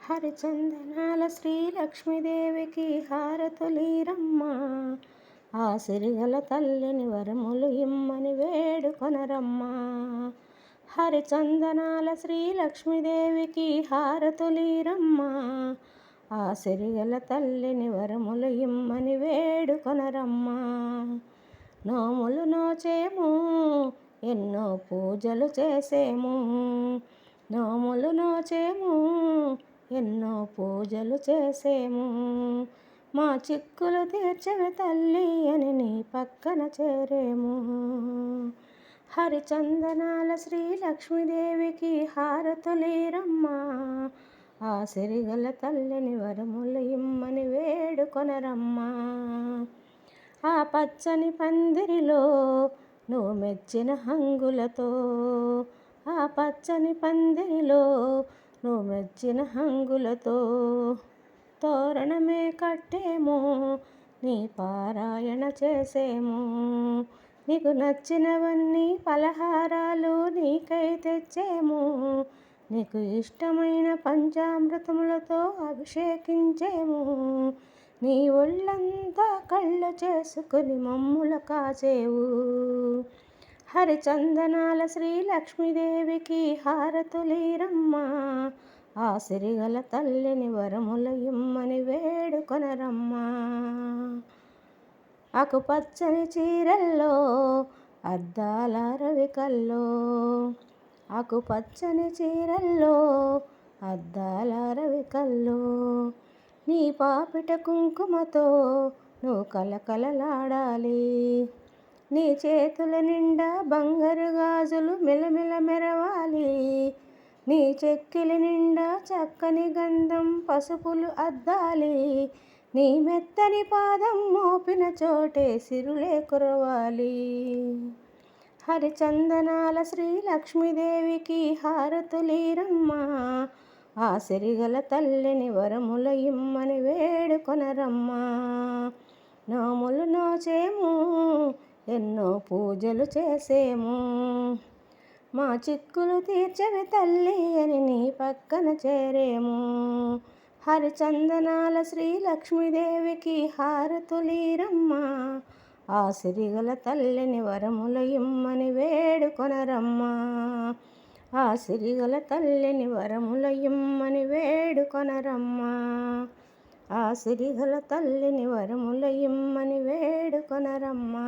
హరిచందనాల శ్రీలక్ష్మీదేవికి హారతులీరమ్మా, ఆ సిరిగల తల్లిని వరములు ఇమ్మని వేడుకొనరమ్మా. హరిచందనాల శ్రీలక్ష్మీదేవికి హారతులీరమ్మా, ఆ సిరిగల తల్లిని వరములు ఇమ్మని వేడుకొనరమ్మా. నోములు నోచేము, ఎన్నో పూజలు చేసేము, నోములు నోచేము, ఎన్నో పూజలు చేసేము. మా చిక్కులు తీర్చవి తల్లి అని నీ పక్కన చేరేము. హరిచందనాల శ్రీలక్ష్మీదేవికి హారతులీరమ్మా, ఆ సిరిగల తల్లిని వరములు ఇమ్మని వేడుకొనరమ్మా. ఆ పచ్చని పందిరిలో నువ్వు మెచ్చిన హంగులతో, ఆ పచ్చని పందిరిలో నువ్వు మెచ్చిన హంగులతో తోరణమే కట్టేము, నీ పారాయణ చేసేము. నీకు నచ్చినవన్నీ పలహారాలు నీకై తెచ్చేము, నీకు ఇష్టమైన పంచామృతములతో అభిషేకించేము. నీ ఒళ్ళంతా కళ్ళు చేసుకుని మమ్ముల కాచేవు. హరిచందనాల శ్రీలక్ష్మీదేవికి హారతులీరమ్మా, ఆ సిరిగల తల్లిని వరములు ఇమ్మని వేడుకొనరమ్మా. ఆకుపచ్చని చీరల్లో అద్దాల రవికల్లో, ఆకుపచ్చని చీరల్లో అద్దాల రవికల్లో నీ పాపిట కుంకుమతో నువ్వు కలకలలాడాలి. నీ చేతుల నిండా బంగారు గాజులు మిలమిల మెరవాలి. నీ చెక్కిలి నిండా చక్కని గంధం పసుపులు అద్దాలి. నీ మెత్తని పాదం మోపిన చోటే సిరులే కురవాలి. హరిచందనాల శ్రీలక్ష్మీదేవికి హారతులీరమ్మా, ఆ సిరిగల తల్లిని వరములు ఇమ్మని వేడుకొనరమ్మా. నోములు నోచేము, ఎన్నో పూజలు చేసేము. మా చిక్కులు తీర్చవి తల్లి అని నీ పక్కన చేరేము. హరిచందనాల శ్రీలక్ష్మీదేవికి హారతులీరమ్మా, ఆ సిరిగల తల్లిని వరములు ఇమ్మని వేడుకొనరమ్మా. ఆ సిరిగల తల్లిని వరములు ఇమ్మని వేడుకొనరమ్మా. ఆ సిరిగల తల్లిని వరములు ఇమ్మని వేడుకొనరమ్మా.